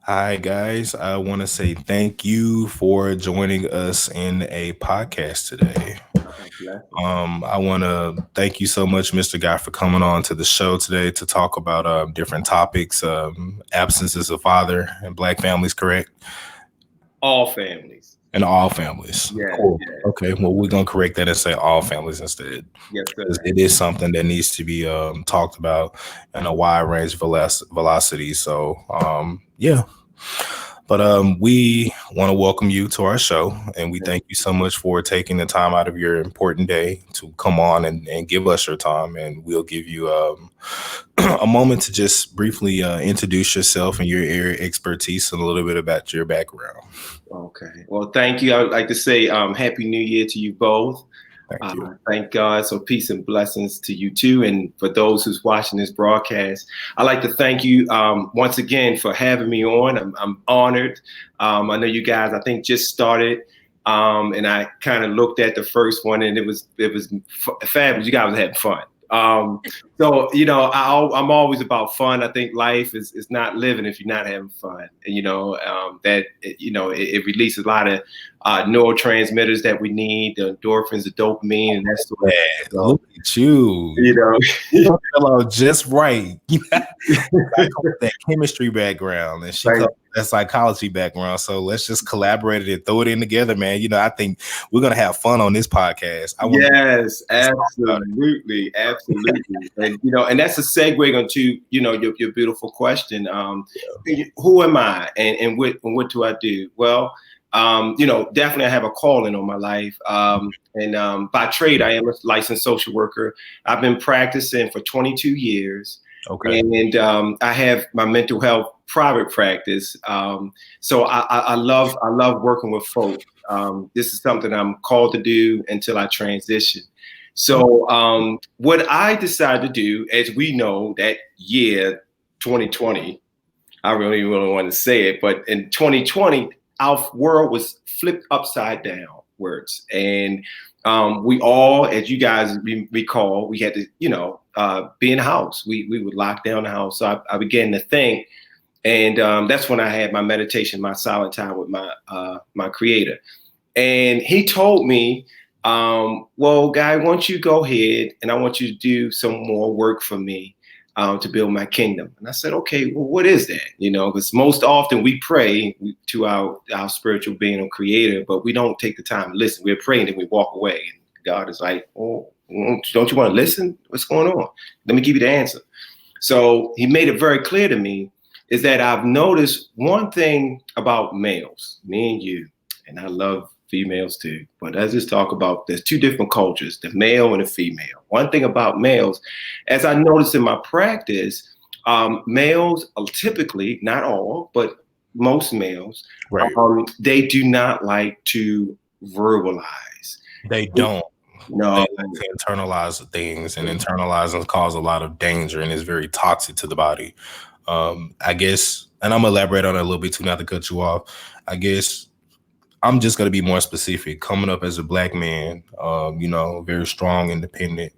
Hi, guys. I want to say thank you for joining us in a podcast today. Blessings. I want to thank you so much, Mr. Guy, for coming on to the show today to talk about different topics. Absence as a father and black families, correct? All families. And all families. Yeah, Cool. yeah. Okay. Well, we're going to correct that and say all families instead. Yes, Because sir. it is something that needs to be talked about in a wide range of velocity. So, yeah. But we want to welcome you to our show, and we thank you so much for taking the time out of your important day to come on and give us your time. And we'll give you a moment to just briefly introduce yourself and your area expertise and a little bit about your background. Okay. Well, thank you. I would like to say Happy New Year to you both. Thank you. Thank God. So peace and blessings to you too. And for those who's watching this broadcast, I'd like to thank you once again for having me on. I'm honored. I know you guys, I think, just started. And I kind of looked at the first one and it was fabulous. You guys were having fun. So, I'm always about fun. I think life is not living if you're not having fun. And, it releases a lot of neurotransmitters that we need, the endorphins, the dopamine, and that's the Look at you. You fell out just right. I come with that chemistry background, and she comes with that psychology background. So let's just collaborate it and throw it in together, man. I think we're gonna have fun on this podcast. Yes, absolutely. And that's a segue into your beautiful question. Who am I, and what do I do? Well, definitely I have a calling on my life. And by trade, I am a licensed social worker. I've been practicing for 22 years. Okay. And I have my mental health private practice. So I love working with folks. This is something I'm called to do until I transition. So what I decided to do, as we know, that year 2020, I really want to say it, but in 2020, our world was flipped upside downwards. And we all, as you guys recall, we had to, be in the house. We would lock down the house. So I began to think, and that's when I had my meditation, my silent time with my creator. And he told me, well, Guy, why don't you go ahead and I want you to do some more work for me to build my kingdom. And I said, okay, well, what is that? Because most often we pray to our spiritual being or creator, but we don't take the time to listen. We're praying and we walk away. And God is like, oh, don't you want to listen? What's going on? Let me give you the answer. So he made it very clear to me is that I've noticed one thing about males, me and you, and I love females too, but let's just talk about there's two different cultures, the male and the female. One thing about males, as I noticed in my practice, males are typically, not all, but most males, right. They do not like to verbalize. They don't. No. They like to internalize things, and internalizing cause a lot of danger and is very toxic to the body. I guess, and I'm gonna elaborate on it a little bit too, not to cut you off. I guess I'm just gonna be more specific. Coming up as a black man, very strong, independent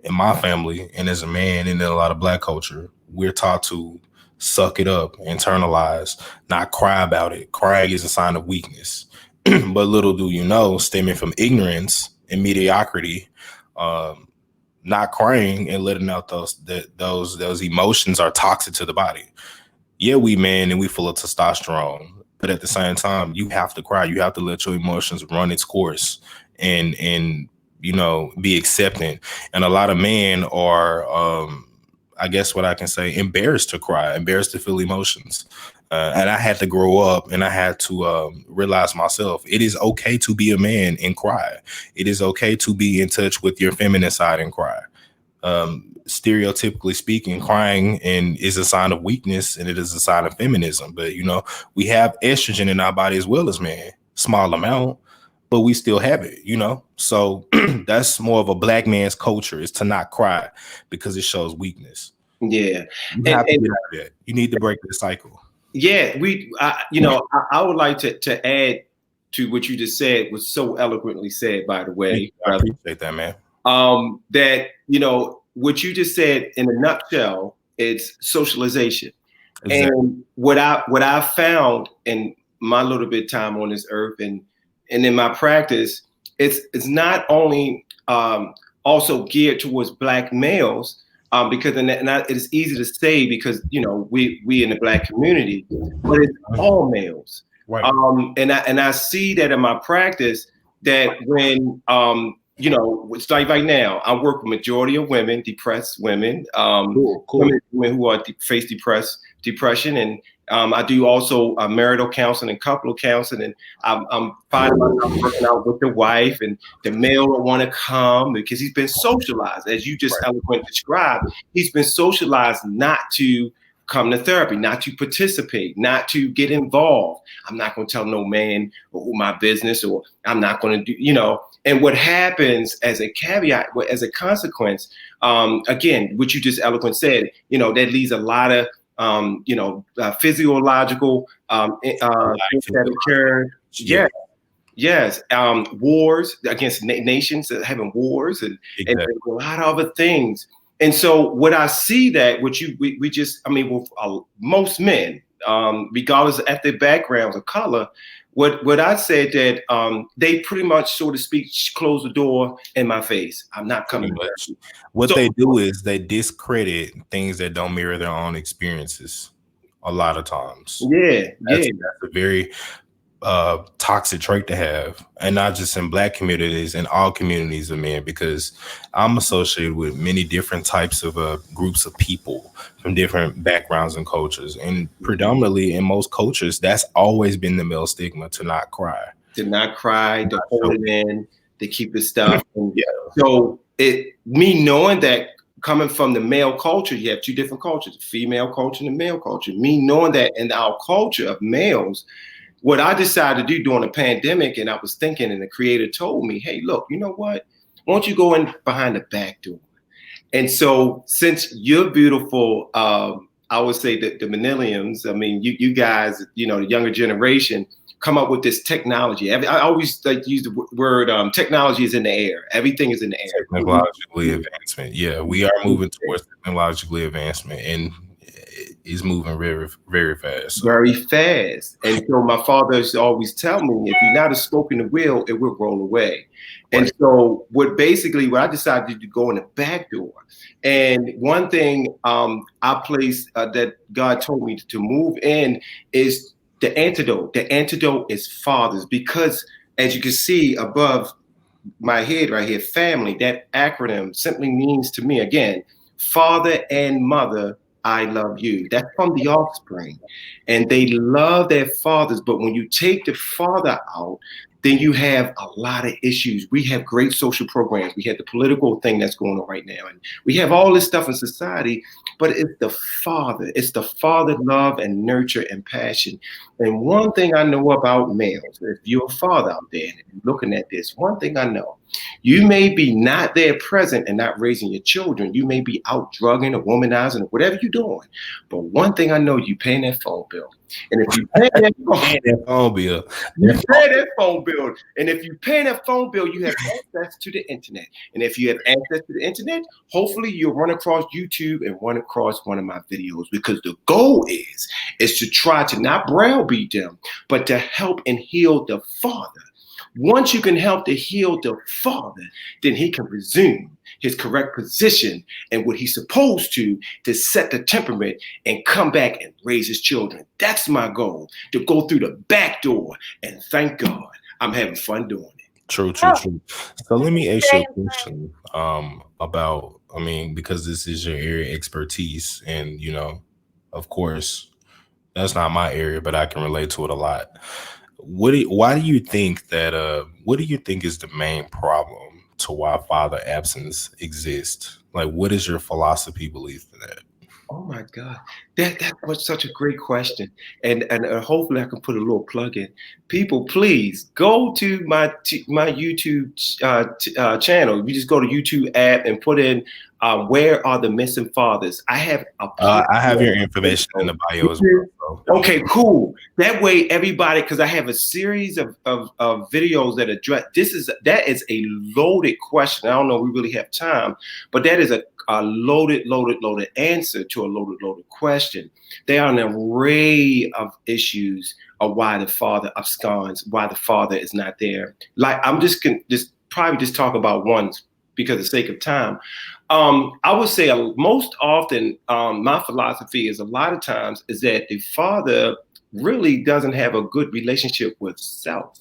in my family, and as a man and in a lot of black culture, we're taught to suck it up, internalize, not cry about it. Crying is a sign of weakness. But little do you know, stemming from ignorance and mediocrity, not crying and letting out those emotions are toxic to the body. Yeah, we men and we full of testosterone, but at the same time, you have to cry. You have to let your emotions run its course and be accepting. And a lot of men are, I guess what I can say, embarrassed to cry, embarrassed to feel emotions. And I had to grow up and I had to realize myself, it is okay to be a man and cry. It is okay to be in touch with your feminine side and cry. Stereotypically speaking, crying is a sign of weakness and it is a sign of feminism. But, we have estrogen in our body as well as men, small amount, but we still have it, So that's more of a black man's culture, is to not cry because it shows weakness. Yeah. You have to get out of that. You need to break the cycle. Yeah, I would like to add to what you just said, was so eloquently said, by the way. I appreciate that, man. That, what you just said in a nutshell, it's socialization. Exactly. And what I found in my little bit of time on this earth and in my practice, it's not only also geared towards Black males, because it's easy to say because we in the Black community, but it's all males. Right. And I see that in my practice that when it's like right now, I work with majority of women, depressed women, Cool. women who are face depression, and I do also marital counseling and couple counseling, and I'm finding myself working out with the wife, and the male will want to come because he's been socialized, as you just eloquently described. He's been socialized not to come to therapy, not to participate, not to get involved. I'm not going to tell no man my business, or I'm not going to do, And what happens as a caveat, as a consequence, again, what you just eloquently said, that leaves a lot of, physiological things that occur. Yeah. Yes, wars against nations, having wars, and a lot of other things. And so, what I see that, with most men, regardless of ethnic backgrounds or color, what I said that they pretty much, so to speak, close the door in my face. I'm not coming. What they do is they discredit things that don't mirror their own experiences. A lot of times, that's a very toxic trait to have, and not just in Black communities, in all communities of men, because I'm associated with many different types of groups of people from different backgrounds and cultures, and predominantly in most cultures that's always been the male stigma, to not cry, to hold it in, to keep the stuff. And so me knowing that, coming from the male culture, you have two different cultures, the female culture and the male culture. Me knowing that in our culture of males, what I decided to do during the pandemic, and I was thinking, and the creator told me, hey, look, you know what? Why don't you go in behind the back door? And so, since you're beautiful, I would say that the millennials, I mean, you guys, the younger generation, come up with this technology. I always like to use the word technology is in the air. Everything is in the air. Technologically advancement. Yeah, we are moving towards technologically advancement, and is moving very, very fast. Very fast. And so my father used to always tell me, if you're not a spoke in the wheel, it will roll away. And so what I decided to go in the back door. And one thing I placed that God told me to move in is the antidote. The antidote is fathers, because as you can see above my head right here, family, that acronym simply means to me, again, father and mother, I love you. That's from the offspring. And they love their fathers. But when you take the father out, then you have a lot of issues. We have great social programs. We have the political thing that's going on right now. And we have all this stuff in society, but it's the father. It's the father love and nurture and passion. And one thing I know about males, if you're a father out there and you're looking at this, one thing I know, you may be not there present and not raising your children. You may be out drugging or womanizing or whatever you're doing. But one thing I know, you paying that phone bill. And if you pay that phone bill, you pay that phone bill. And if you pay that phone bill, you have access to the internet. And if you have access to the internet, hopefully you'll run across YouTube and run across one of my videos, because the goal is to try to not browbeat them, but to help and heal the father. Once you can help to heal the father, then he can resume his correct position and what he's supposed to set the temperament and come back and raise his children. That's my goal, to go through the back door. And thank God I'm having fun doing it. True. So let me ask you a question about, because this is your area of expertise, and, of course, that's not my area, but I can relate to it a lot. What do you think is the main problem to why father absence exists? Like, what is your philosophy belief in that? Oh my God, that was such a great question, and hopefully I can put a little plug in. People, please go to my YouTube channel. You just go to YouTube app and put in Where are the missing fathers? I have a I have your information in the bio as well. So. Okay, cool. That way, everybody, because I have a series of videos that address that is a loaded question. I don't know if we really have time, but that is a loaded answer to a loaded question. There are an array of issues of why the father absconds, why the father is not there. Like I'm just probably just talk about one because of the sake of time. I would say most often, my philosophy is a lot of times is that the father really doesn't have a good relationship with self.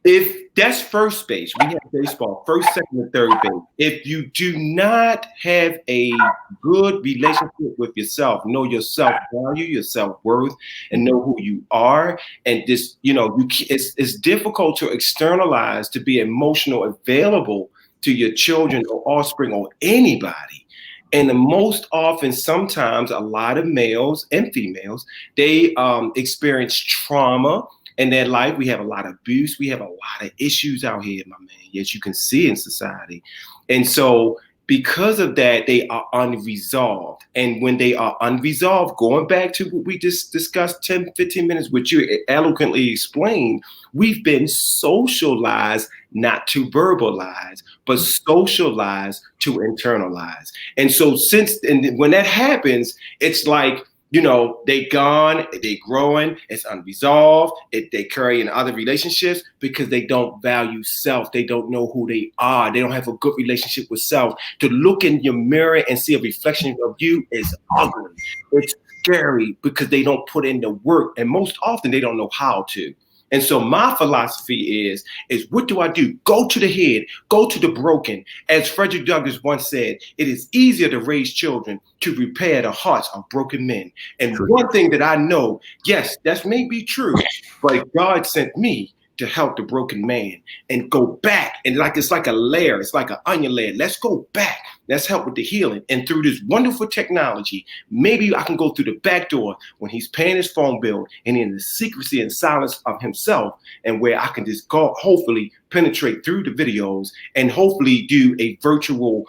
If that's first base, we have baseball, first, second, and third base. If you do not have a good relationship with yourself, know your self-value, your self-worth, and know who you are, and this, it's difficult to externalize, to be emotional available to your children or offspring or anybody. And the most often, sometimes a lot of males and females, they experience trauma in their life. We have a lot of abuse. We have a lot of issues out here, my man, as you can see in society. And so because of that, they are unresolved. And when they are unresolved, going back to what we just discussed 10, 15 minutes, which you eloquently explained, we've been socialized not to verbalize, but socialized to internalize. And so when that happens, it's like, they gone, they growing, it's unresolved, they carry in other relationships because they don't value self. They don't know who they are. They don't have a good relationship with self. To look in your mirror and see a reflection of you is ugly. It's scary because they don't put in the work. And most often they don't know how to. And so my philosophy is what do I do? Go to the head, go to the broken. As Frederick Douglass once said, it is easier to raise children to repair the hearts of broken men. And one thing that I know, yes, that may be true, but God sent me to help the broken man and go back. And it's like a layer, it's like an onion layer. Let's go back. Let's help with the healing. And through this wonderful technology, maybe I can go through the back door when he's paying his phone bill and in the secrecy and silence of himself, and where I can just go, hopefully penetrate through the videos and hopefully do a virtual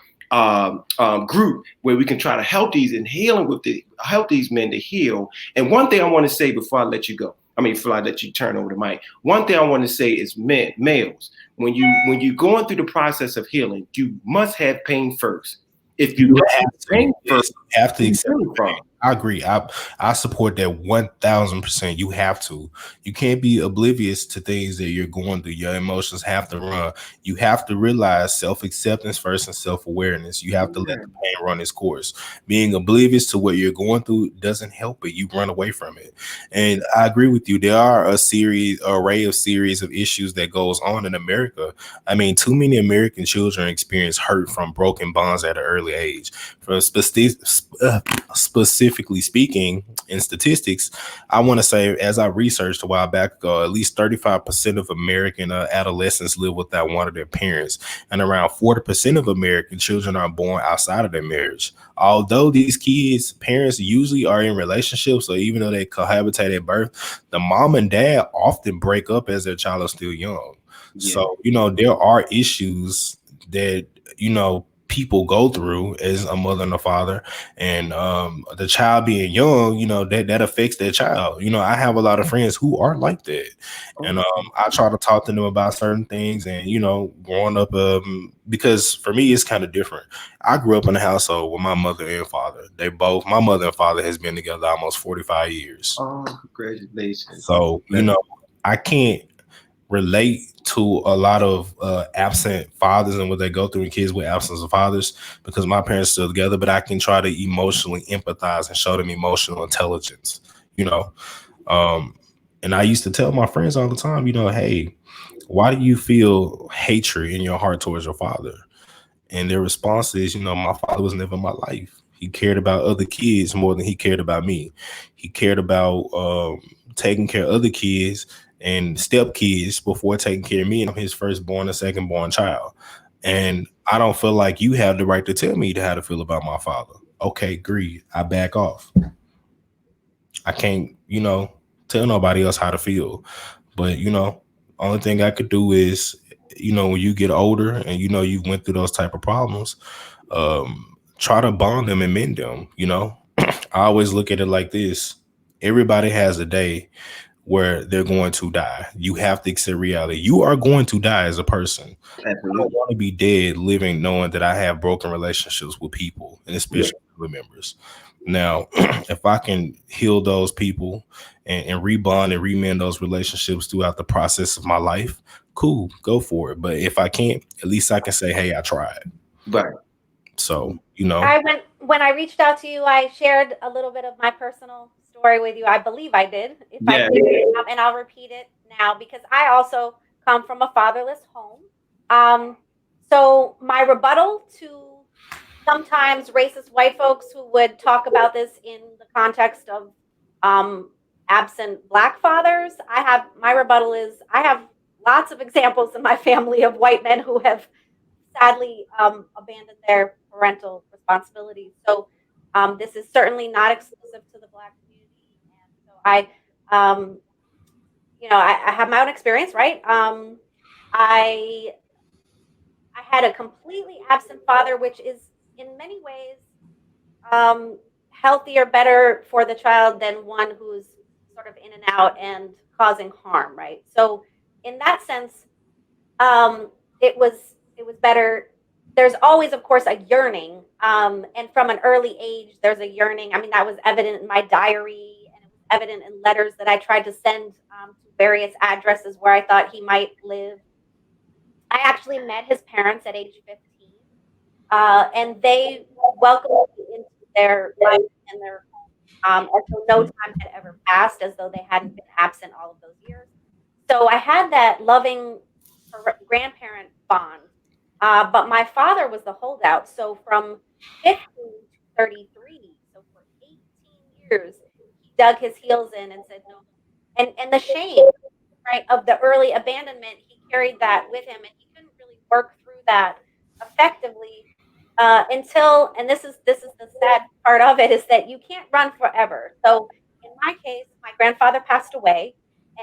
group where we can try to help these and help these men to heal. And one thing I want to say before I let you go, before I let you turn over the mic, one thing I want to say is males, when you're going through the process of healing, you must have pain first. If you don't have pain first, you have to accept it. I agree. I support that 1000%. You have to. You can't be oblivious to things that you're going through. Your emotions have to run. You have to realize self-acceptance first and self-awareness. You have to let the pain run its course. Being oblivious to what you're going through doesn't help it. You run away from it. And I agree with you. There are a array of issues that goes on in America. Too many American children experience hurt from broken bonds at an early age. For specifically speaking, in statistics, I want to say, as I researched a while back ago, at least 35% of American adolescents live without one of their parents, and around 40% of American children are born outside of their marriage. Although these kids' parents usually are in relationships, or even though they cohabitate at birth, the mom and dad often break up as their child is still young. Yeah. So, there are issues that, people go through as a mother and a father, and the child being young, that affects their child. I have a lot of friends who are like that, and I try to talk to them about certain things. And growing up, because for me it's kind of different. I grew up in a household with my mother and father. My mother and father has been together almost 45 years. Oh, congratulations! So I can't relate to a lot of absent fathers and what they go through, and kids with absence of fathers, because my parents are still together, but I can try to emotionally empathize and show them emotional intelligence, and I used to tell my friends all the time, hey, why do you feel hatred in your heart towards your father? And their response is, my father was never in my life. He cared about other kids more than he cared about me. He cared about taking care of other kids and stepkids before taking care of me, and I'm his firstborn and secondborn child. And I don't feel like you have the right to tell me how to feel about my father. Okay, agree. I back off. I can't, tell nobody else how to feel. But, only thing I could do is, when you get older and you went through those type of problems, Try to bond them and mend them. I always look at it like this: everybody has a day where they're going to die. You have to accept reality. You are going to die as a person. I don't Absolutely. want to be dead living knowing that I have broken relationships with people, and Yeah. especially family members. Now, if I can heal those people and rebond and remend those relationships throughout the process of my life, cool, go for it. But if I can't, at least I can say, hey, I tried. Right. So, When I reached out to you, I shared a little bit of my personal story with you. I believe I did. If I Yeah. did, and I'll repeat it now because I also come from a fatherless home. So my rebuttal to sometimes racist white folks who would talk about this in the context of um, absent black fathers, my rebuttal is I have lots of examples in my family of white men who have sadly abandoned their parental responsibilities. So this is certainly not exclusive to the Black community, and so um, I have my own experience, right? I I had a completely absent father, which is in many ways um, healthier, better for the child than one who's sort of in and out and causing harm, right? So in that sense, um, it was better. There's always, of course, a yearning, and from an early age, there's a yearning. I mean, that was evident in my diary, and it was evident in letters that I tried to send to various addresses where I thought he might live. I actually met his parents at age 15, and they welcomed me into their life and their as though no time had ever passed, as though they hadn't been absent all of those years. So I had that loving grandparent bond. But my father was the holdout. So from 15 to 33, so for 18 years, he dug his heels in and said no. And the shame, right, of the early abandonment, he carried that with him, and he couldn't really work through that effectively until, and this is the sad part of it, is that you can't run forever. So in my case, my grandfather passed away,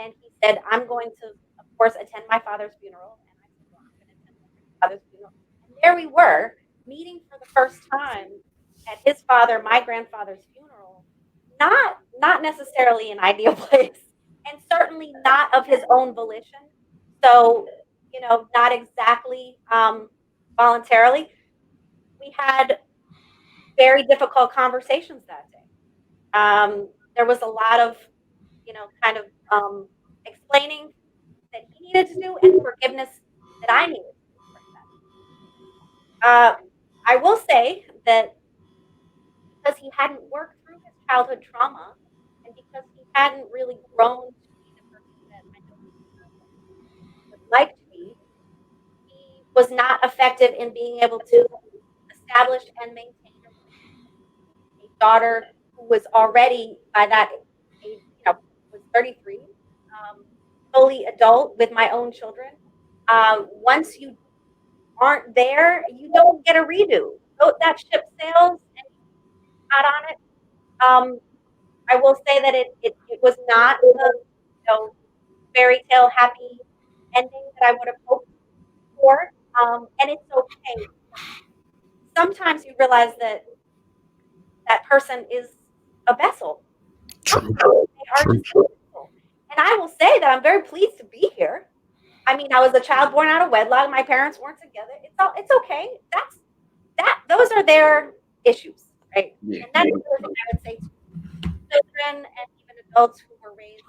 and he said, I'm going to, of course, attend my father's funeral. And I said, well, I'm going to attend my grandfather's funeral. And there we were, meeting for the first time at his father, my grandfather's funeral, not necessarily an ideal place, and certainly not of his own volition. So, not exactly voluntarily. We had very difficult conversations that day. There was a lot of, kind of explaining that he needed to do and forgiveness that I needed to do during that. I will say that because he hadn't worked through his childhood trauma and because he hadn't really grown to be the person that I know he would like to be, he was not effective in being able to establish and maintain a daughter who was already by that age, was 33, fully adult with my own children. Once you aren't there, you don't get a redo. So that ship sails and you're not on it. Um, I will say that it was not the fairy tale happy ending that I would have hoped for. And it's okay. Sometimes you realize that that person is a vessel. true, They are true. just a vessel. And I will say that I'm very pleased to be here. I mean, I was a child born out of wedlock. My parents weren't together. It's okay. Those are their issues, right? Yeah. And that's the other thing I would say to children and even adults who were raised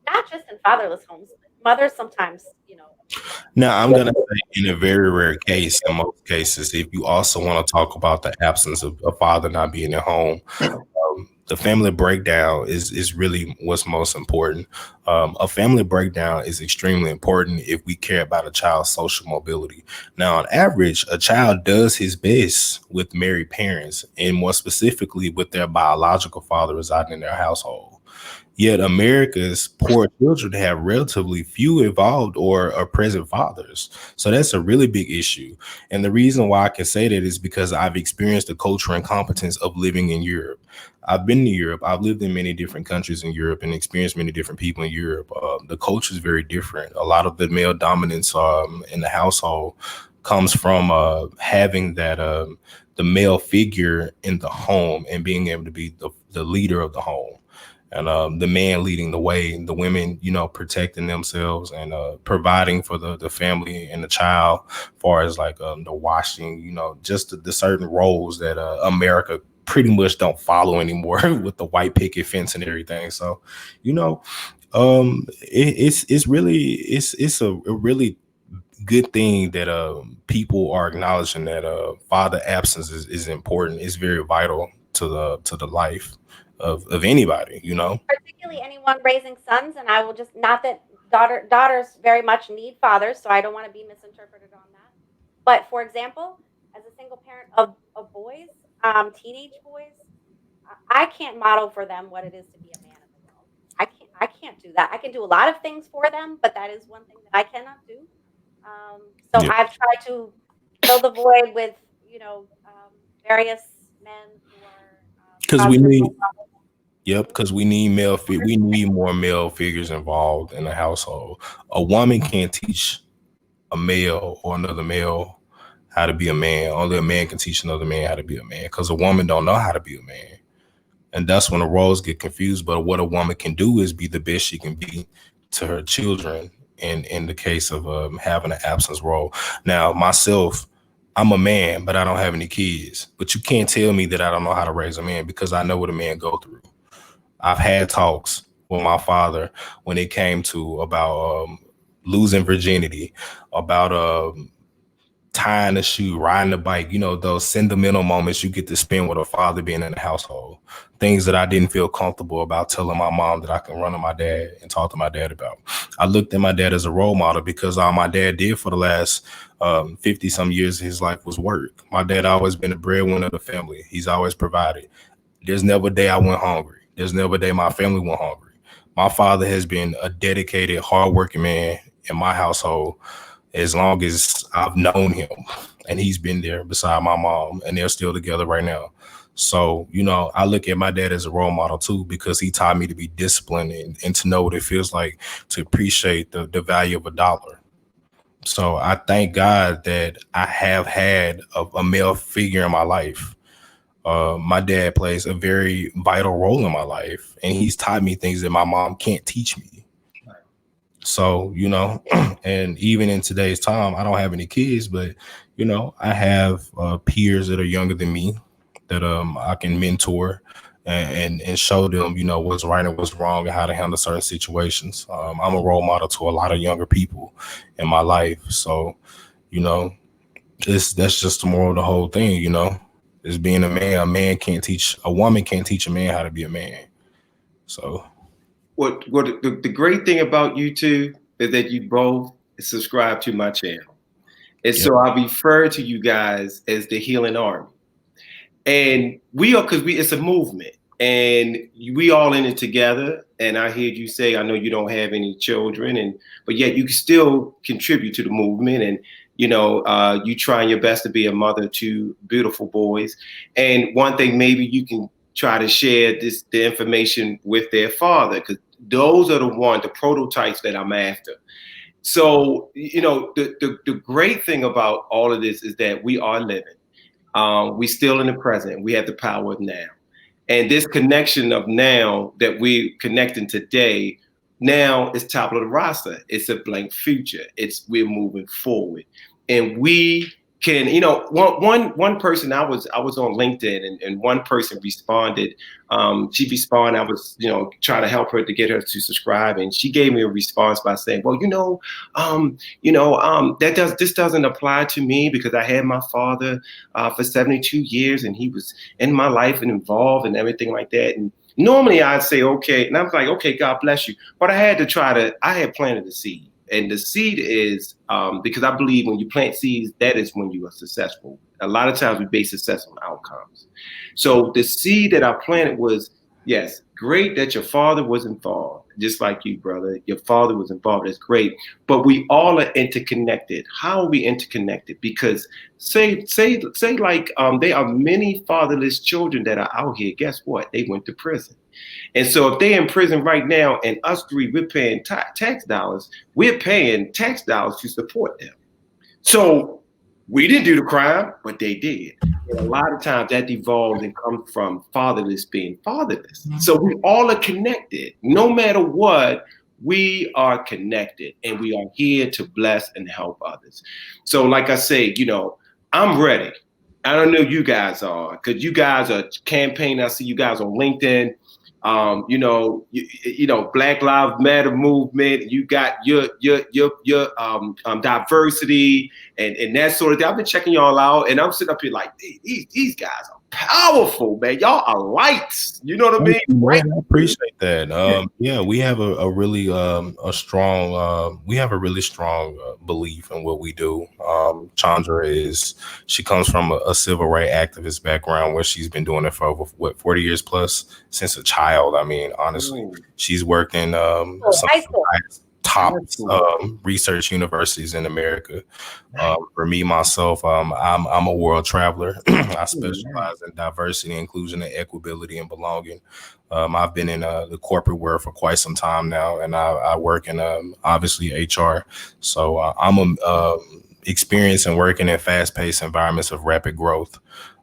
not just in fatherless homes, but mothers sometimes, Now, I'm gonna say, in a very rare case, in most cases, if you also want to talk about the absence of a father not being at home, the family breakdown is really what's most important. A family breakdown is extremely important if we care about a child's social mobility. Now, on average, a child does his best with married parents, and more specifically, with their biological father residing in their household. Yet America's poor children have relatively few involved or present fathers. So that's a really big issue. And the reason why I can say that is because I've experienced the cultural incompetence of living in Europe. I've been to Europe. I've lived in many different countries in Europe and experienced many different people in Europe. The culture is very different. A lot of the male dominance in the household comes from having that the male figure in the home and being able to be the leader of the home. And the man leading the way, the women, protecting themselves and providing for the family and the child, as far as like the washing, just the certain roles that America pretty much don't follow anymore with the white picket fence and everything. So, it's a really good thing that people are acknowledging that father absence is important. It's very vital to the life of anybody, Particularly anyone raising sons, and I will just, not that daughters very much need fathers, so I don't want to be misinterpreted on that. But for example, as a single parent of boys, teenage boys, I can't model for them what it is to be a man in the world. I can't do that. I can do a lot of things for them, but that is one thing that I cannot do. So Yeah. I've tried to fill the void with, various men who are Because we positive need, role models. because we need we need more male figures involved in the household. A woman can't teach a male or another male how to be a man. Only a man can teach another man how to be a man, because a woman don't know how to be a man. And that's when the roles get confused. But what a woman can do is be the best she can be to her children in the case of having an absence role. Now, myself, I'm a man, but I don't have any kids. But you can't tell me that I don't know how to raise a man, because I know what a man go through. I've had talks with my father when it came to about losing virginity, about tying a shoe, riding a bike, those sentimental moments you get to spend with a father being in the household. Things that I didn't feel comfortable about telling my mom that I can run to my dad and talk to my dad about. I looked at my dad as a role model, because all my dad did for the last 50 some years of his life was work. My dad always been the breadwinner of the family. He's always provided. There's never a day I went hungry. There's never a day my family went hungry. My father has been a dedicated, hardworking man in my household as long as I've known him, and he's been there beside my mom, and they're still together right now. So, I look at my dad as a role model too, because he taught me to be disciplined and to know what it feels like to appreciate the value of a dollar. So I thank God that I have had a male figure in my life. My dad plays a very vital role in my life, and he's taught me things that my mom can't teach me. So, and even in today's time, I don't have any kids, but, I have peers that are younger than me that I can mentor and show them, what's right and what's wrong and how to handle certain situations. I'm a role model to a lot of younger people in my life. So, that's just the moral of the whole thing, is being a man. A woman can't teach a man how to be a man. So. What the great thing about you two is that you both subscribe to my channel. And so I refer to you guys as the Healing Army. And we are, because it's a movement, and we all in it together. And I heard you say, I know you don't have any children, but yet you can still contribute to the movement. And you trying your best to be a mother to beautiful boys. And one thing, maybe you can try to share the information with their father, because those are the prototypes that I'm after. So, the great thing about all of this is that we are living. We still in the present. We have the power of now. And this connection of now that we're connecting today, now is top of the roster. It's a blank future. We're moving forward. And we can, one person, I was on LinkedIn, and one person responded. She responded. I was, trying to help her to get her to subscribe, and she gave me a response by saying, well, this doesn't apply to me, because I had my father for 72 years, and he was in my life and involved and everything like that. And normally I'd say, okay. And I was like, okay, God bless you. But I had planted the seed. And the seed is, because I believe when you plant seeds, that is when you are successful. A lot of times we base success on outcomes. So the seed that I planted was, yes, great that your father was involved, just like you, brother. Your father was involved. That's great. But we all are interconnected. How are we interconnected? Because say like there are many fatherless children that are out here. Guess what? They went to prison. And so if they're in prison right now, and us three, we're paying tax dollars, we're paying tax dollars to support them. So We didn't do the crime, but they did. And a lot of times that devolves and comes from fatherless being fatherless. So we all are connected. No matter what, we are connected, and we are here to bless and help others. So like I say, I'm ready. I don't know you guys are, because you guys are campaigning. I see you guys on LinkedIn. Black Lives Matter movement. You got your diversity and that sort of thing. I've been checking y'all out, and I'm sitting up here like, these guys are powerful, man. Y'all are lights. You know what I mean? Right. I appreciate that. Yeah, we have a really strong belief in what we do. Chandra she comes from a civil rights activist background where she's been doing it for over 40 years plus since a child. I mean, honestly, she's worked in some top research universities in America. For me, myself, I'm a world traveler. I specialize in diversity, inclusion, and equability and belonging. I've been in the corporate world for quite some time now, and I work in obviously HR. So I'm experienced in working in fast-paced environments of rapid growth.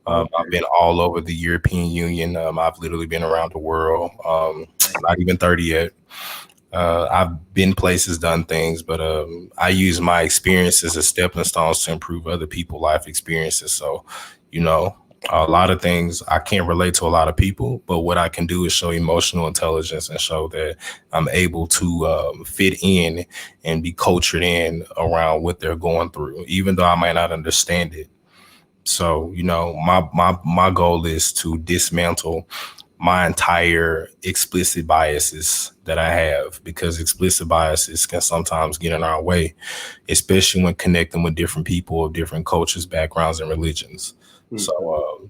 I've been all over the European Union. I've literally been around the world. Not even 30 yet. I've been places, done things, but I use my experiences as stepping stones to improve other people's life experiences. So, a lot of things I can't relate to a lot of people, but what I can do is show emotional intelligence and show that I'm able to fit in and be cultured in around what they're going through, even though I might not understand it. So, my goal is to dismantle my entire explicit biases that I have, because explicit biases can sometimes get in our way, especially when connecting with different people of different cultures, backgrounds, and religions. So,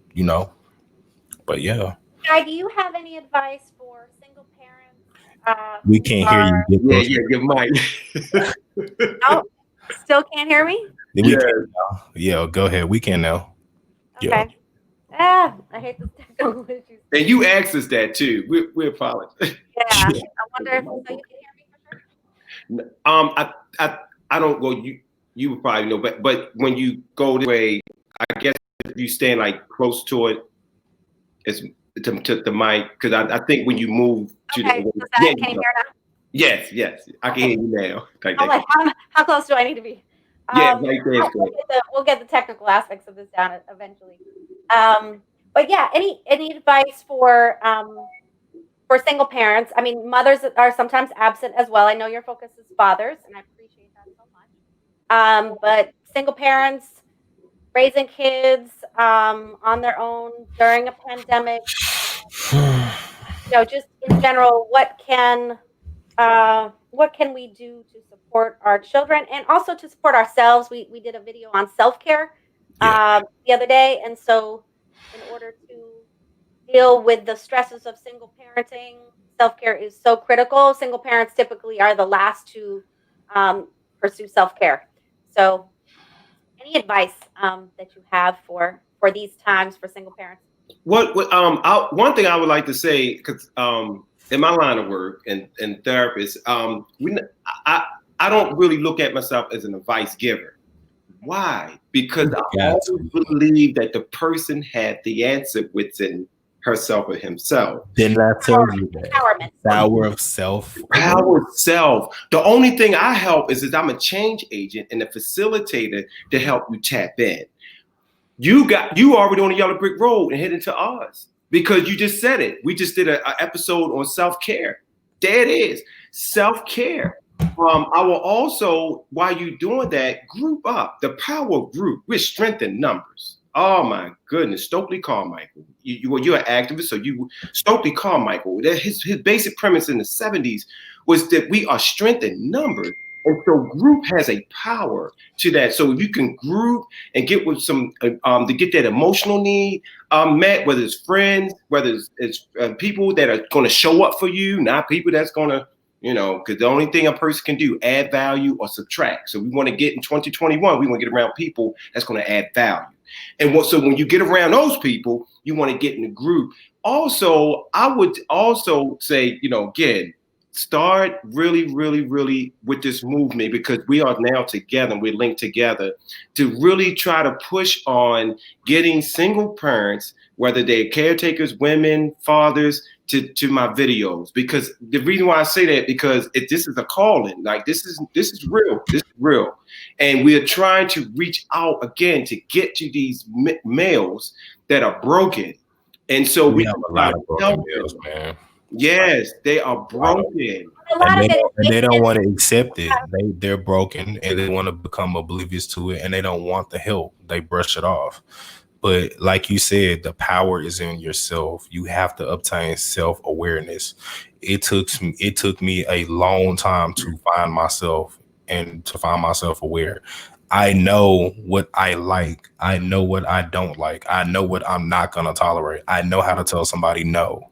but yeah. Guy, do you have any advice for single parents? We can't hear you. Your mic. Oh, still can't hear me? Yeah, go ahead. We can now. Okay. I hate this technical issues. And you asked us that too. We apologize. Yeah. I wonder if so you can hear me for sure. I don't go. You would probably know, but when you go this way, I guess if you stand like close to it, it's to the mic, because I think when you move to can you hear now? Yes, I can hear you now. Like, how close do I need to be? Right there. We'll get the technical aspects of this down eventually. But yeah, any advice for single parents? I mean, mothers are sometimes absent as well. I know your focus is fathers, and I appreciate that so much. But single parents raising kids on their own during a pandemic, just in general, what can we do to support our children and also to support ourselves? We did a video on self-care the other day, and so in order to deal with the stresses of single parenting, self-care is so critical. Single parents typically are the last to pursue self-care. So any advice that you have for these times for single parents? One thing I would like to say, because in my line of work and therapist, I don't really look at myself as an advice giver. Why? Because I always believe that the person had the answer within herself or himself. Didn't I tell you that? Empowerment. Power of self. Power of self. The only thing I help is I'm a change agent and a facilitator to help you tap in. You already on the yellow brick road and heading to ours, because you just said it. We just did an episode on self-care. There it is, self-care. I will also, while you're doing that, group up. The power of group. We're strength in numbers. Oh my goodness, Stokely Carmichael. You're an activist, so Stokely Carmichael. His basic premise in the 70s was that we are strength in numbers. And so group has a power to that. So if you can group and get with some, to get that emotional need met, whether it's friends, whether it's people that are going to show up for you, not people that's going to, because the only thing a person can do, add value or subtract. So we want to get in 2021, we want to get around people that's going to add value. And so when you get around those people, you want to get in a group. Also, I would also say, again, start really, really, really with this movement, because we are now together and we're linked together to really try to push on getting single parents, whether they're caretakers, women, fathers, to my videos. Because the reason why I say that, because this is a calling. Like this is real. This is real. And we are trying to reach out again to get to these males that are broken. And so we have a lot of broken males, man. Yes, they are broken. And they don't want to accept it. They're broken and they want to become oblivious to it, and they don't want the help. They brush it off. But like you said, the power is in yourself. You have to obtain self-awareness. It took me a long time to find myself and to find myself aware. I know what I like. I know what I don't like. I know what I'm not going to tolerate. I know how to tell somebody no.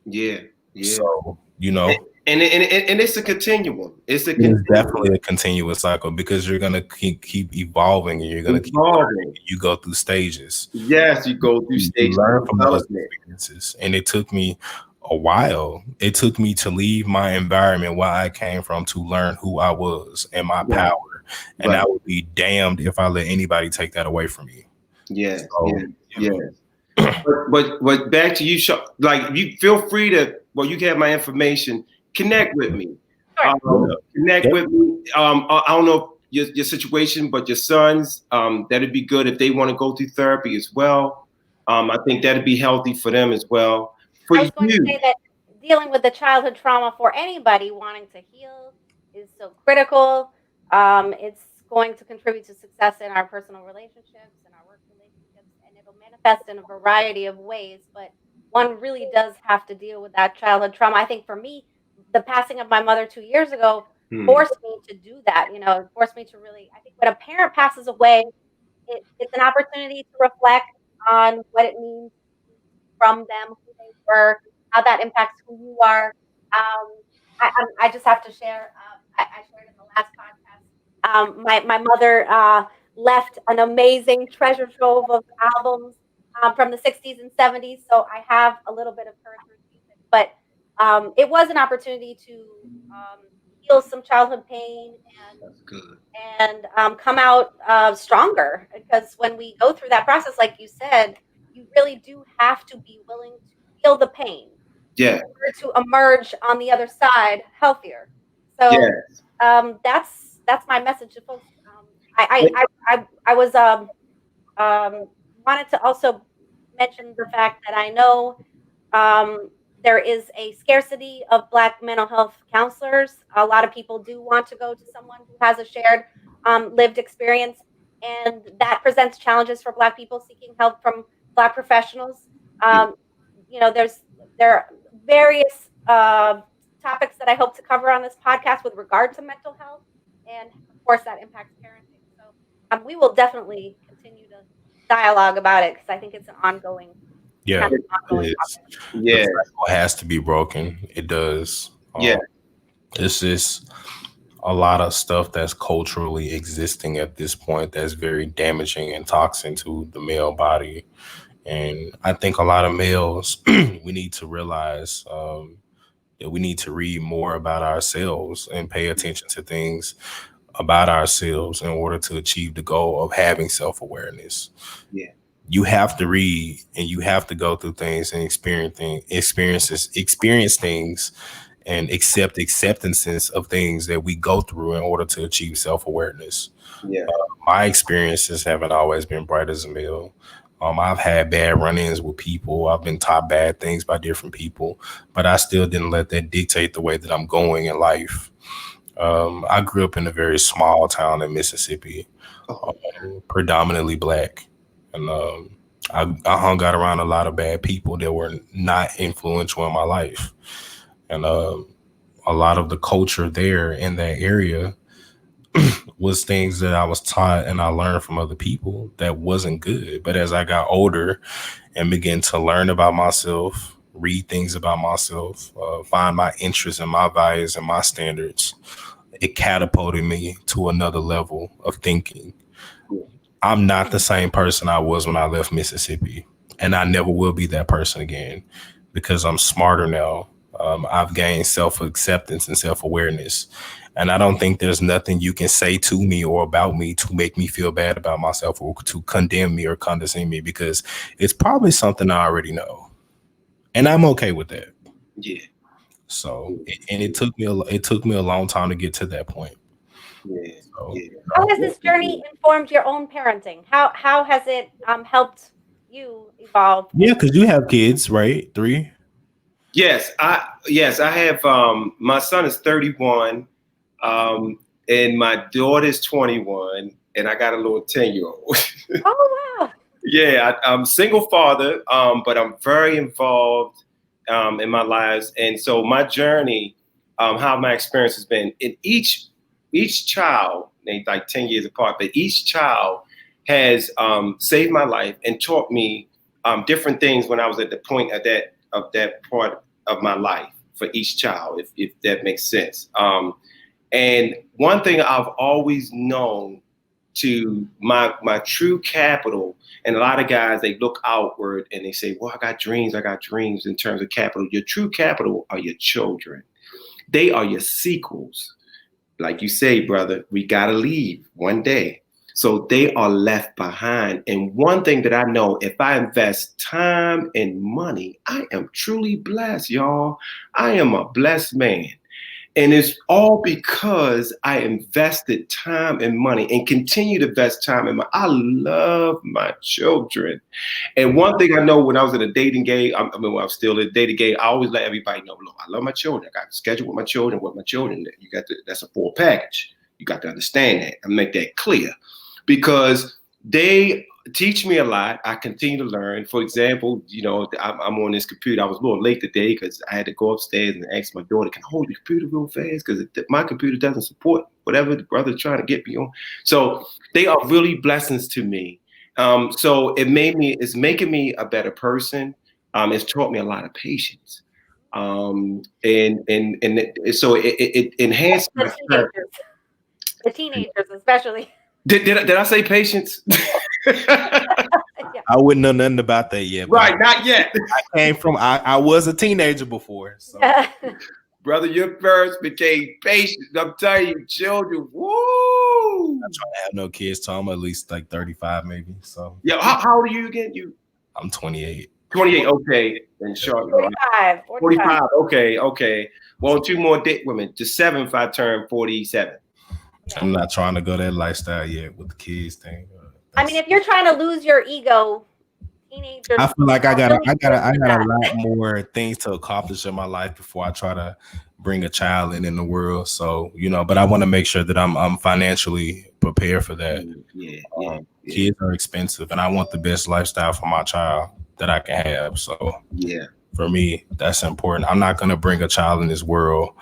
Yeah. So, you know. And it's a continuum. It's definitely a continuous cycle, because you're gonna keep evolving, and you're gonna keep learning. You go through stages. Yes, you go through stages. You learn from those experiences, and it took me a while. It took me to leave my environment where I came from to learn who I was and my power. And I would be damned if I let anybody take that away from me. Yeah. But back to you, like, you feel free to. Well, you can have my information. Connect with me. Connect with me. I don't know your situation, but your sons, that'd be good if they want to go through therapy as well. I think that'd be healthy for them as well. I was going to say that dealing with the childhood trauma for anybody wanting to heal is so critical. It's going to contribute to success in our personal relationships and our work relationships, and it'll manifest in a variety of ways. But one really does have to deal with that childhood trauma. I think for me, the passing of my mother 2 years ago forced me to do that. You know, it forced me to really, I think when a parent passes away, it's an opportunity to reflect on what it means from them, who they were, how that impacts who you are. I just have to share, I shared in the last podcast, my mother left an amazing treasure trove of albums from the 60s and 70s. So I have a little bit of her music, but it was an opportunity to heal some childhood pain and come out stronger. Because when we go through that process, like you said, you really do have to be willing to feel the pain in order to emerge on the other side healthier. So that's my message to folks. I was wanted to also mention the fact that I know there is a scarcity of Black mental health counselors. A lot of people do want to go to someone who has a shared lived experience, and that presents challenges for Black people seeking help from Black professionals. You know, there are various topics that I hope to cover on this podcast with regard to mental health, and of course that impacts parenting. So we will definitely continue to dialogue about it, because I think it's an ongoing. Yeah, it is. The cycle has to be broken. It does. It's just a lot of stuff that's culturally existing at this point that's very damaging and toxic to the male body. And I think a lot of males, we need to realize that we need to read more about ourselves and pay attention to things about ourselves in order to achieve the goal of having self-awareness. You have to read, and you have to go through things and experience things and accept acceptances of things that we go through in order to achieve self-awareness. My experiences haven't always been bright as a male. I've had bad run-ins with people. I've been taught bad things by different people, but I still didn't let that dictate the way that I'm going in life. I grew up in a very small town in Mississippi, predominantly Black. And I hung out around a lot of bad people that were not influential in my life. And a lot of the culture there in that area was things that I was taught and I learned from other people that wasn't good. But as I got older and began to learn about myself, read things about myself, find my interests and my values and my standards, it catapulted me to another level of thinking. I'm not the same person I was when I left Mississippi, and I never will be that person again, because I'm smarter now. I've gained self-acceptance and self-awareness. And I don't think there's nothing you can say to me or about me to make me feel bad about myself or to condemn me or condescend me, because it's probably something I already know. And I'm okay with that. Yeah. So, and it took me a long time to get to that point. Yeah. So, Yeah. How has this journey informed your own parenting? How has it helped you evolve? yeah, because you have kids, right? 3. Yes, I have my son is 31, and my daughter's 21, and I got a little 10-year-old. Oh wow. Yeah, I'm single father, but I'm very involved in my lives, and so my journey, how my experience has been in each child, they like 10 years apart, but each child has saved my life and taught me different things when I was at the point of that part of my life for each child, if that makes sense. And one thing I've always known, to my true capital, and a lot of guys, they look outward and they say, well, I got dreams in terms of capital. Your true capital are your children. They are your sequels. Like you say, brother, we got to leave one day. So they are left behind. And one thing that I know, if I invest time and money, I am truly blessed, y'all. I am a blessed man. And it's all because I invested time and money and continue to invest time and money. I love my children. And one thing I know, when I was in a dating game, when I was still in a dating game, I always let everybody know, look, I love my children. I got a schedule with my children, that's a full package. You got to understand that and make that clear, because they teach me a lot. I continue to learn. For example, I'm on this computer. I was a little late today because I had to go upstairs and ask my daughter, can I hold your computer real fast? Because my computer doesn't support whatever the brother's trying to get me on. So they are really blessings to me. So it's making me a better person. It's taught me a lot of patience. So it enhanced my character. The teenagers especially. Did I say patience? Yeah. I wouldn't know nothing about that yet. Right, not yet. I was a teenager before. So. Yeah. Brother, your parents became patient. I'm telling you, children, woo! I'm trying to have no kids till I'm at least like 35 maybe. So Yeah, how old are you again? I'm 28. 28, okay. And Charlotte, 45. okay. Well, 2 more women. To 7 if I turn 47. I'm not trying to go that lifestyle yet with the kids thing. I mean, if you're trying to lose your ego, teenagers. I feel like I got a lot more things to accomplish in my life before I try to bring a child in the world. So, but I want to make sure that I'm financially prepared for that. Yeah. Kids are expensive, and I want the best lifestyle for my child that I can have. So, yeah, for me, that's important. I'm not going to bring a child in this world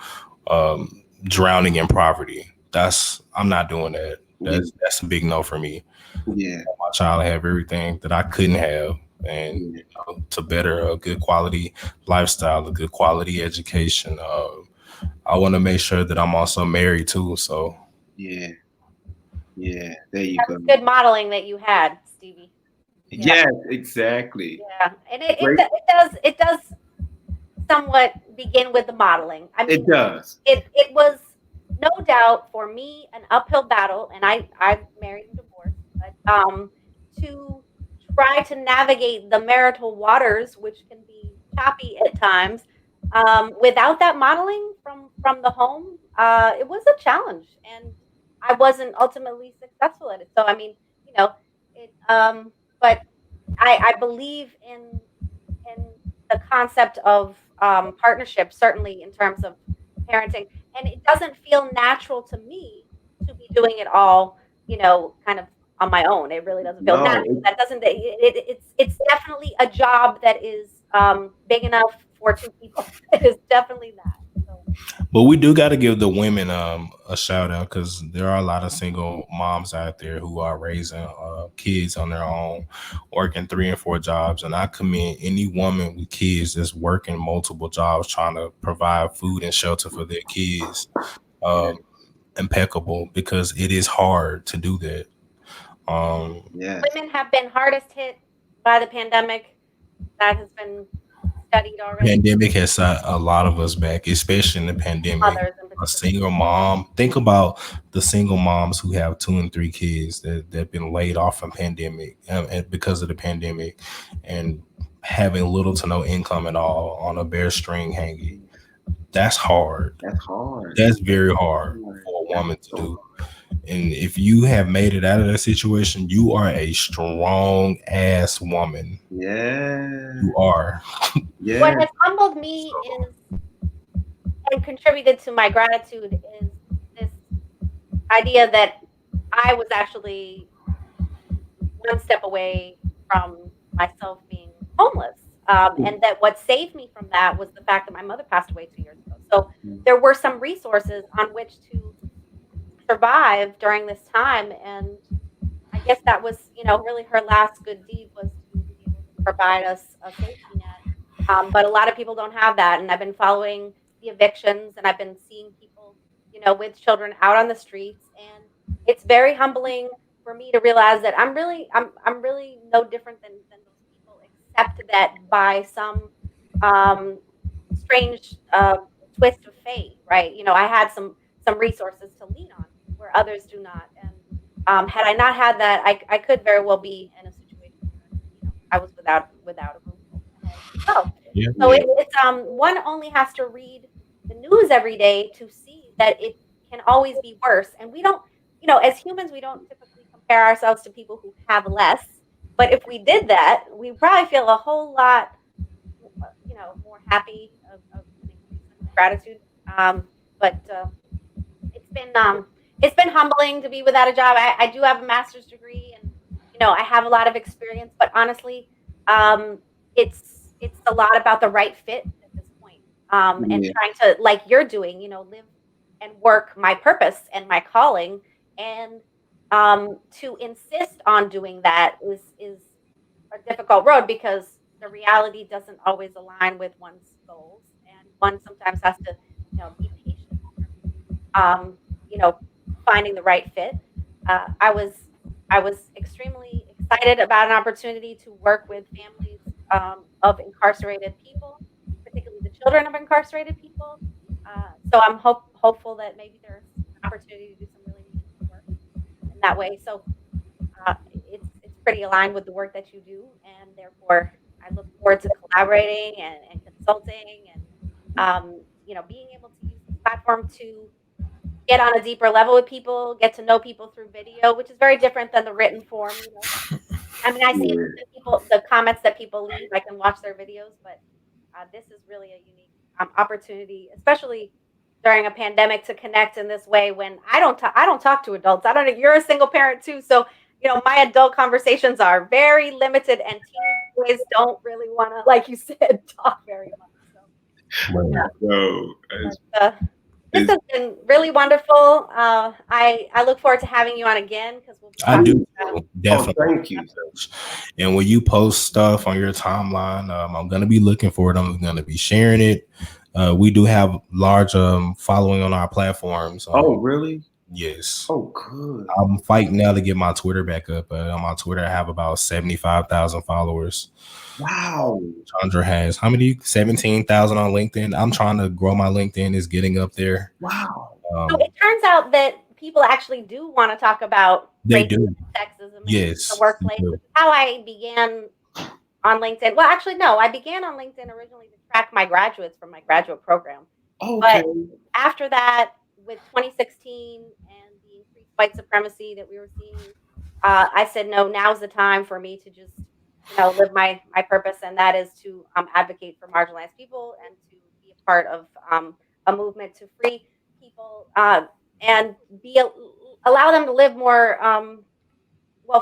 drowning in poverty. I'm not doing that. That's a big no for me. Yeah, my child have everything that I couldn't have, and to better a good quality lifestyle, a good quality education. I want to make sure that I'm also married too. So yeah, there you That's go. Good modeling that you had, Stevie. Yeah. Yes, exactly. Yeah, and it does somewhat begin with the modeling. I mean, it does. It was no doubt for me an uphill battle, and I married and divorced, but to try to navigate the marital waters, which can be choppy at times, without that modeling from the home, it was a challenge, and I wasn't ultimately successful at it. So I mean, but I believe in the concept of partnership, certainly in terms of parenting, and it doesn't feel natural to me to be doing it all, kind of on my own. It really doesn't feel natural. That doesn't. It's definitely a job that is big enough for 2 people. It is definitely that. But we do got to give the women a shout out, because there are a lot of single moms out there who are raising kids on their own, working 3 and 4 jobs. And I commend any woman with kids that's working multiple jobs, trying to provide food and shelter for their kids. Impeccable, because it is hard to do that. Women have been hardest hit by the pandemic. That has been studied already. Pandemic has set a lot of us back, especially in the pandemic. Mothers in A particular. single mom. Think about the single moms who have 2 and 3 kids that've been laid off from pandemic and because of the pandemic, and having little to no income at all on a bare string hanging. That's hard. That's hard. That's very hard for a woman to do. And if you have made it out of that situation, you are a strong ass woman. Yeah. You are. Yeah. What has humbled me is, and contributed to my gratitude, is this idea that I was actually one step away from myself being homeless. And that what saved me from that was the fact that my mother passed away 2 years ago. So there were some resources on which to survive during this time. And I guess that was, really her last good deed, was to be able to provide us a safety net. But a lot of people don't have that. And I've been following the evictions, and I've been seeing people, with children out on the streets. And it's very humbling for me to realize that I'm really no different than those people, except that by some strange twist of fate, right? I had some resources to lean on where others do not. And had I not had that, I could very well be in a situation where I was without a roof over my head. So it's one only has to read the news every day to see that it can always be worse. And we don't, as humans, we don't typically compare ourselves to people who have less. But if we did that, we probably feel a whole lot, more happy of gratitude. But it's been humbling to be without a job. I do have a master's degree, and I have a lot of experience. But honestly, it's a lot about the right fit at this point, and trying to, like you're doing, live and work my purpose and my calling, and to insist on doing that is a difficult road, because the reality doesn't always align with one's goals, and one sometimes has to be patient in terms of finding the right fit. I was extremely excited about an opportunity to work with families of incarcerated people, particularly the children of incarcerated people. So I'm hopeful that maybe there's an opportunity to do some really meaningful work in that way. So it's pretty aligned with the work that you do, and therefore I look forward to collaborating and consulting, and being able to use the platform to get on a deeper level with people, get to know people through video, which is very different than the written form. I mean, I see the comments that people leave. I can watch their videos, but this is really a unique opportunity, especially during a pandemic, to connect in this way. When I don't talk to adults. I don't know. You're a single parent too, so my adult conversations are very limited, and teenage boys don't really want to, like you said, talk very much. So, yeah. This has been really wonderful. I look forward to having you on again, because I do definitely. Oh, thank you. And when you post stuff on your timeline, I'm gonna be looking for it. I'm gonna be sharing it. We do have large following on our platforms. Oh, really? Yes. Oh, good. I'm fighting now to get my Twitter back up. On my Twitter, I have about 75,000 followers. Wow. Chandra has how many? 17,000 on LinkedIn. I'm trying to grow my LinkedIn. It's getting up there. Wow. So it turns out that people actually do want to talk about racism, sexism, in the workplace. Which is how I began on LinkedIn. Well, actually, no. I began on LinkedIn originally to track my graduates from my graduate program. Okay. But after that, with 2016 and the increased white supremacy that we were seeing, I said, no, now's the time for me to just live my purpose, and that is to advocate for marginalized people and to be a part of a movement to free people and allow them to live more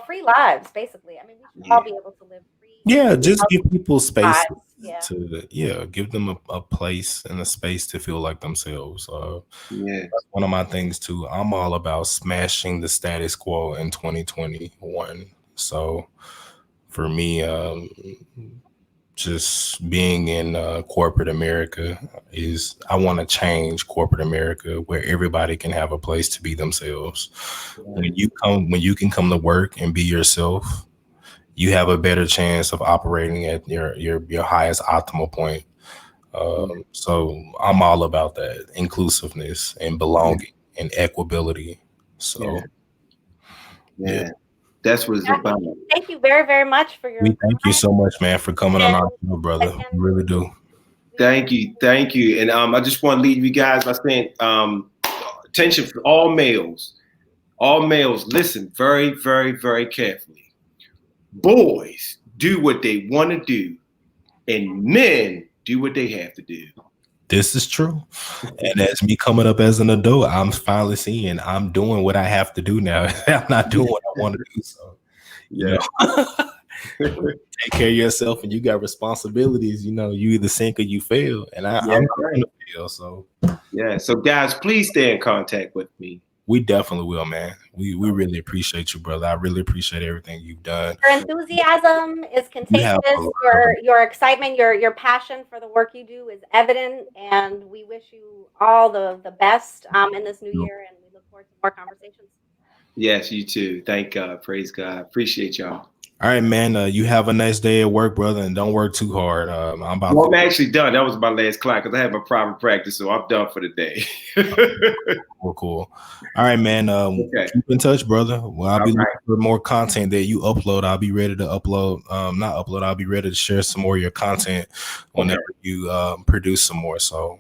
free lives, basically. I mean, we should all be able to live free. Yeah, just give people space to give them a place and a space to feel like themselves. That's one of my things too. I'm all about smashing the status quo in 2021. So for me, just being in corporate America I want to change corporate America where everybody can have a place to be themselves. When you can come to work and be yourself, you have a better chance of operating at your highest optimal point. So I'm all about that inclusiveness and belonging and equability. So yeah. That's what it's about. Thank you very, very much for your we thank you so much, man, for coming on our show, brother. We really do. Thank you. And I just want to leave you guys by saying, attention for all males. All males, listen very, very, very carefully. Boys do what they want to do, and men do what they have to do. This is true. And as me coming up as an adult, I'm finally seeing I'm doing what I have to do now. I'm not doing what I want to do. So, you know, take care of yourself, and you got responsibilities. You either sink or you fail. And I'm going to fail. So, so guys, please stay in contact with me. We definitely will, man. We really appreciate you, brother. I really appreciate everything you've done. Your enthusiasm is contagious. Your excitement, your passion for the work you do is evident, and we wish you all the best in this new year, and we look forward to more conversations. Yes, you too. Thank God. Praise God. Appreciate y'all. All right, man. You have a nice day at work, brother, and don't work too hard. I'm actually done. That was my last client because I had my private practice, so I'm done for the day. Cool. All right, man. Keep in touch, brother. Well, I'll be looking for more content that you upload. I'll be ready to upload. I'll be ready to share some more of your content whenever you produce some more. So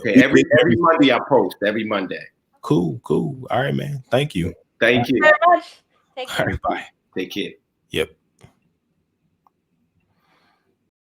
every Monday I post. Every Monday. Cool. All right, man. Thank you. Thank you very much. Take care. All right, bye. Take care. Yep.